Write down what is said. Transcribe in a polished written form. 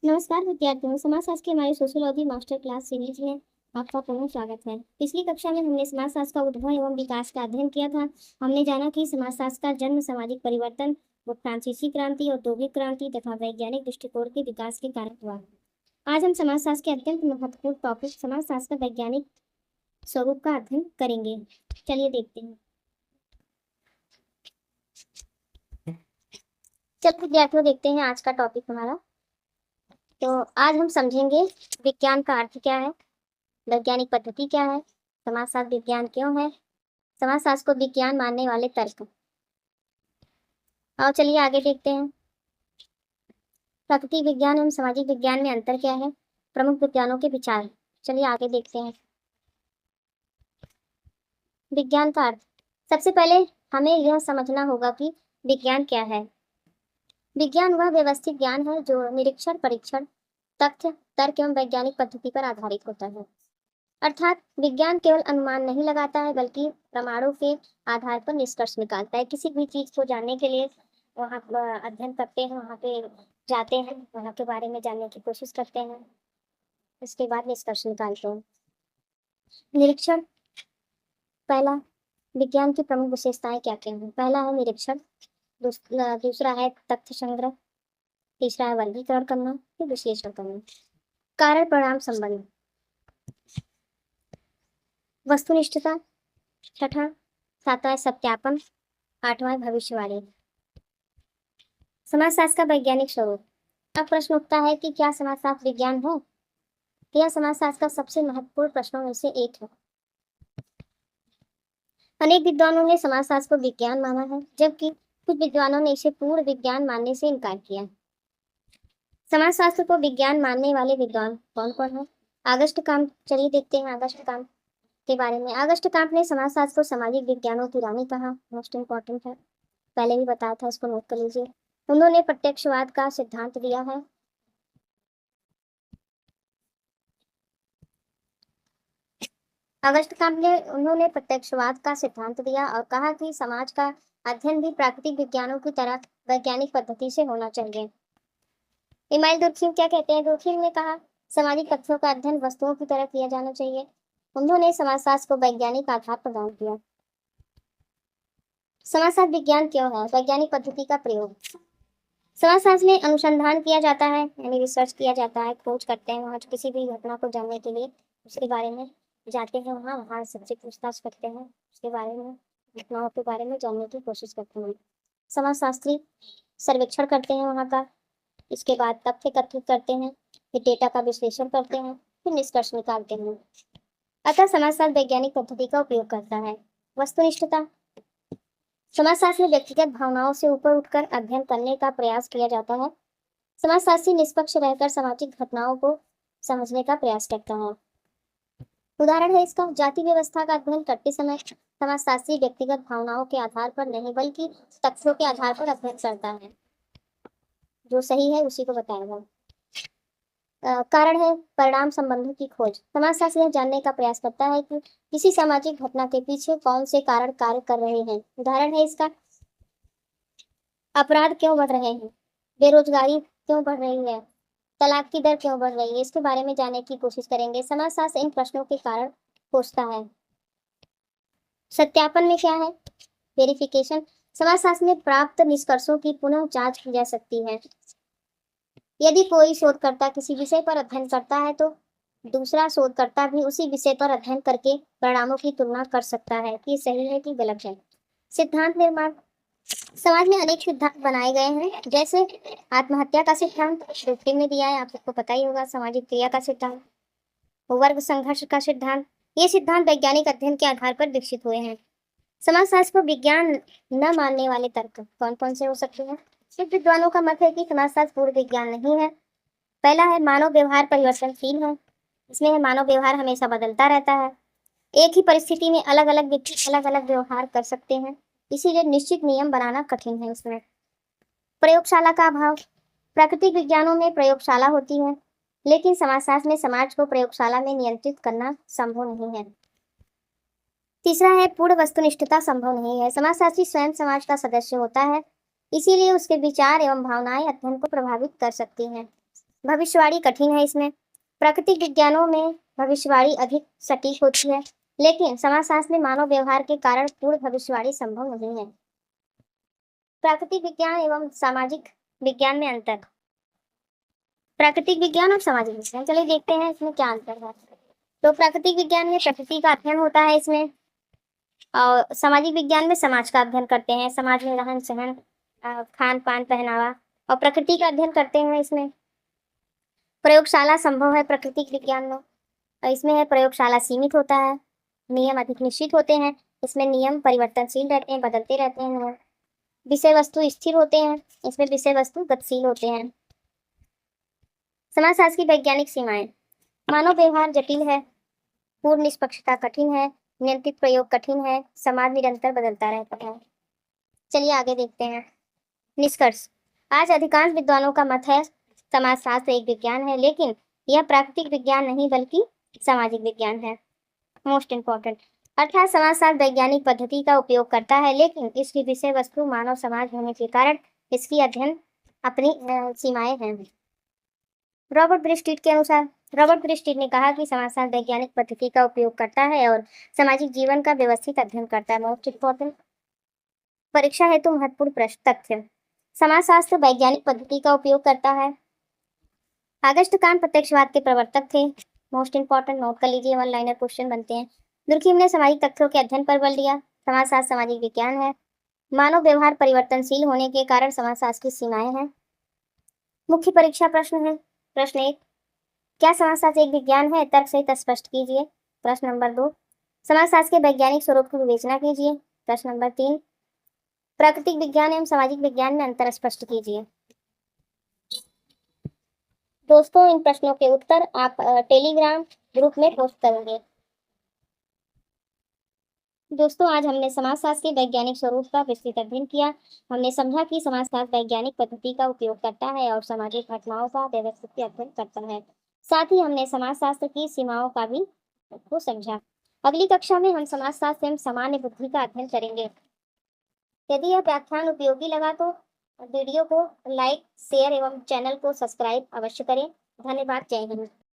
नमस्कार विद्यार्थियों, समाजशास्त्र की हमारी सोशियोलॉजी मास्टर क्लास सीरीज में आपका पुनः स्वागत है। पिछली कक्षा में हमने समाजशास्त्र का उद्भव एवं विकास का अध्ययन किया था। हमने जाना कि समाजशास्त्र का जन्म सामाजिक परिवर्तन व फ्रांसीसी क्रांति, औद्योगिक क्रांति तथा वैज्ञानिक दृष्टिकोण के विकास के कारण हुआ। आज हम समाजशास्त्र के अत्यंत महत्वपूर्ण टॉपिक समाजशास्त्र का वैज्ञानिक स्वरूप का अध्ययन करेंगे। चलिए देखते हैं। चलो विद्यार्थियों, देखते हैं आज का टॉपिक हमारा। तो आज हम समझेंगे विज्ञान का अर्थ क्या है, वैज्ञानिक पद्धति क्या है, समाजशास्त्र विज्ञान क्यों है, समाजशास्त्र को विज्ञान मानने वाले तर्क। और चलिए आगे देखते हैं। प्राकृतिक विज्ञान एवं सामाजिक विज्ञान में अंतर क्या है, प्रमुख विज्ञानों के विचार। चलिए आगे देखते हैं। विज्ञान का अर्थ। सबसे पहले हमें यह समझना होगा कि विज्ञान क्या है। विज्ञान वह व्यवस्थित ज्ञान है जो निरीक्षण, परीक्षण, तथ्य, तर्क एवं वैज्ञानिक पद्धति पर आधारित होता है। अर्थात विज्ञान केवल अनुमान नहीं लगाता है, बल्कि प्रमाणों के आधार पर निष्कर्ष निकालता है। किसी भी चीज को जानने के लिए वहाँ अध्ययन करते हैं, वहाँ पे जाते हैं, वहाँ के बारे में जानने की कोशिश करते हैं, उसके बाद निष्कर्ष निकालते हैं। निरीक्षण। पहला, विज्ञान की प्रमुख विशेषताएं क्या क्या हैं। पहला है निरीक्षण, दूसरा है तथ्य संग्रह, तीसरा है वर्गीकरण करना, फिर विश्लेषण करना। कारण परिणाम संबंध। वस्तुनिष्ठता। छठा, सातवां है सत्यापन, आठवां है भविष्यवाणी। समाजशास्त्र का वैज्ञानिक स्वरूप। अब प्रश्न उठता है कि क्या समाजशास्त्र विज्ञान है। यह समाजशास्त्र का सबसे महत्वपूर्ण प्रश्नों में से एक है। अनेक विद्वानों ने समाजशास्त्र को विज्ञान माना है, जबकि कुछ विद्वानों ने इसे पूर्ण विज्ञान मानने से इनकार किया। समाजशास्त्र को विज्ञान मानने वाले विद्वान कौन कौन है। August Comte. चलिए देखते हैं आगस्ट काम्ट के बारे में। आगस्ट काम्ट ने समाजशास्त्र को सामाजिक विज्ञानों की रानी कहा। मोस्ट इंपॉर्टेंट है, पहले भी बताया था, इसको नोट कर लीजिए। उन्होंने प्रत्यक्षवाद का सिद्धांत दिया है। अगस्त काम्ट ने उन्होंने प्रत्यक्षवाद का सिद्धांत दिया और कहा कि समाज का अध्ययन भी प्राकृतिक विज्ञानों की तरह वैज्ञानिक पद्धति से होना चाहिए। इमाइल दुर्खिम क्या कहते हैं। दुर्खिम ने कहा सामाजिक तथ्यों का अध्ययन वस्तुओं की तरह किया जाना चाहिए। उन्होंने समाजशास्त्र को वैज्ञानिक आधार प्रदान किया। समाजशास्त्र विज्ञान क्यों है। वैज्ञानिक पद्धति का प्रयोग। समाजशास्त्र में अनुसंधान किया जाता है, यानी रिसर्च किया जाता है, खोज करते हैं। वहाँ किसी भी घटना को जानने के लिए उसके बारे में जाते हैं, वहाँ सबसे पूछताछ करते हैं, उसके बारे में, घटनाओं के बारे में जानने की कोशिश करते हैं। समाजशास्त्री सर्वेक्षण करते हैं वहाँ का, इसके बाद तथ्य एकत्रित करते हैं, फिर डेटा का विश्लेषण करते हैं, फिर निष्कर्ष निकालते हैं। अतः समाजशास्त्र वैज्ञानिक पद्धति का उपयोग करता है। वस्तुनिष्ठता। समाजशास्त्र में व्यक्तिगत भावनाओं से ऊपर उठकर अध्ययन करने का प्रयास किया जाता है। समाजशास्त्री निष्पक्ष रहकर सामाजिक घटनाओं को समझने का प्रयास करता है। उदाहरण है इसका, जाति व्यवस्था का अध्ययन करते समय समाजशास्त्री व्यक्तिगत भावनाओं के आधार पर नहीं, बल्कि तथ्यों के आधार पर अध्ययन करता है। जो सही है उसी को बताएगा। कारण है परिणाम संबंधों की खोज। समाजशास्त्र यह जानने का प्रयास करता है कि किसी सामाजिक घटना के पीछे कौन से कारण कार्य कर रहे हैं। उदाहरण है इसका, अपराध क्यों बढ़ रहे हैं, बेरोजगारी क्यों बढ़ रही है, तलाक की दर क्यों बढ़ रही है, इसके बारे में जानने की कोशिश करेंगे। समाजशास्त्र इन प्रश्नों के कारण खोजता है। सत्यापन में क्या है, वेरिफिकेशन। समाजशास्त्र में प्राप्त निष्कर्षों की पुनः जांच की जा सकती है। यदि कोई शोधकर्ता किसी विषय पर अध्ययन करता है तो दूसरा शोधकर्ता भी उसी विषय पर अध्ययन करके परिणामों की तुलना कर सकता है कि सही है कि गलत है। सिद्धांत निर्माण। समाज में अनेक सिद्धांत बनाए गए हैं, जैसे आत्महत्या का सिद्धांत डुप्टी में दिया है, आप सबको पता ही होगा। सामाजिक क्रिया का सिद्धांत, वर्ग संघर्ष का सिद्धांत। ये सिद्धांत वैज्ञानिक अध्ययन के आधार पर विकसित हुए हैं। समाजशास्त्र को विज्ञान न मानने वाले तर्क कौन कौन से हो सकते हैं। कुछ विद्वानों का मत है कि समाजशास्त्र पूर्ण विज्ञान नहीं है। पहला है मानव व्यवहार परिवर्तनशील है, इसमें है मानव व्यवहार हमेशा बदलता रहता है। एक ही परिस्थिति में अलग अलग व्यक्ति अलग अलग व्यवहार कर सकते हैं, इसीलिए निश्चित नियम बनाना कठिन है इसमें। प्रयोगशाला का अभाव। प्राकृतिक विज्ञानों में प्रयोगशाला होती है, लेकिन समाजशास्त्र में समाज को प्रयोगशाला में नियंत्रित करना संभव नहीं है। तीसरा है पूर्ण वस्तुनिष्ठता संभव नहीं है। समाजशास्त्री स्वयं समाज का सदस्य होता है, इसीलिए उसके विचार एवं भावनाएं अध्ययन को प्रभावित कर सकती हैं। भविष्यवाणी कठिन है इसमें। प्राकृतिक विज्ञानों में भविष्यवाणी अधिक सटीक होती है, लेकिन समाजशास्त्र में मानव व्यवहार के कारण पूर्ण भविष्यवाणी संभव नहीं है। प्राकृतिक विज्ञान एवं सामाजिक विज्ञान में अंतर। प्राकृतिक विज्ञान और सामाजिक विज्ञान, चलिए देखते हैं इसमें क्या अंतर है। तो प्राकृतिक विज्ञान में प्रकृति का अध्ययन होता है इसमें, और सामाजिक विज्ञान में समाज का अध्ययन करते हैं, समाज में रहन सहन, खान पान, पहनावा, और प्रकृति का अध्ययन करते हैं इसमें। प्रयोगशाला संभव है प्राकृतिक विज्ञान में, और इसमें है प्रयोगशाला सीमित होता है, नियम अधिक निश्चित होते हैं, इसमें नियम परिवर्तनशील रहते हैं, बदलते रहते हैं। विषय वस्तु स्थिर होते हैं, इसमें विषय वस्तु गतिशील होते हैं। समाजशास्त्र की वैज्ञानिक सीमाएं। मानव व्यवहार जटिल है, पूर्ण निष्पक्षता कठिन है, नियंत्रित प्रयोग कठिन है, समाज निरंतर बदलता रहता है। चलिए आगे देखते हैं। निष्कर्ष। आज अधिकांश विद्वानों का मत है समाजशास्त्र एक विज्ञान है, लेकिन यह प्राकृतिक विज्ञान नहीं बल्कि सामाजिक विज्ञान है। मोस्ट इंपॉर्टेंट, अर्थात समाजशास्त्र वैज्ञानिक पद्धति का उपयोग करता है, लेकिन इसकी विषय वस्तु मानव समाज होने के कारण इसकी अध्ययन अपनी सीमाएं हैं। रॉबर्ट ब्रिस्टिट के अनुसार, रॉबर्ट ब्रिस्टिट ने कहा कि समाजशास्त्र वैज्ञानिक पद्धति का उपयोग करता है और सामाजिक जीवन का व्यवस्थित अध्ययन करता है। मोस्ट इंपॉर्टेंट, परीक्षा हेतु महत्वपूर्ण प्रश्न तथ्य। समाजशास्त्र वैज्ञानिक पद्धति का उपयोग करता है। आगस्ट कांट प्रत्यक्षवाद के प्रवर्तक थे। मोस्ट इंपॉर्टेंट, नोट कर लीजिए, वन लाइनर क्वेश्चन बनते हैं। दुर्खिम ने सामाजिक तथ्यों के अध्ययन पर बल दिया। समाजशास्त्र सामाजिक विज्ञान है। मानव व्यवहार परिवर्तनशील होने के कारण समाजशास्त्र की सीमाएं हैं। मुख्य परीक्षा प्रश्न है। प्रश्न 1, क्या समाजशास्त्र एक विज्ञान है? तर्क सहित स्पष्ट कीजिए। प्रश्न नंबर 2, समाजशास्त्र के वैज्ञानिक स्वरूप की विवेचना कीजिए। प्रश्न नंबर 3, प्राकृतिक विज्ञान एवं सामाजिक विज्ञान में अंतर स्पष्ट कीजिए। दोस्तों, इन प्रश्नों के उत्तर आप टेलीग्राम ग्रुप में पोस्ट करेंगे। दोस्तों, आज हमने समाजशास्त्र के वैज्ञानिक स्वरूप का विस्तृत अध्ययन किया। हमने समझा कि समाजशास्त्र वैज्ञानिक पद्धति का उपयोग करता है और सामाजिक घटनाओं का व्यवस्थित अध्ययन करता है। साथ ही हमने समाजशास्त्र की सीमाओं का भी को समझा। अगली कक्षा में हम समाजशास्त्र एवं सामान्य बुद्धि का अध्ययन करेंगे। यदि यह व्याख्यान उपयोगी लगा तो वीडियो को लाइक, शेयर एवं चैनल को सब्सक्राइब अवश्य करें। धन्यवाद। जय हिंद।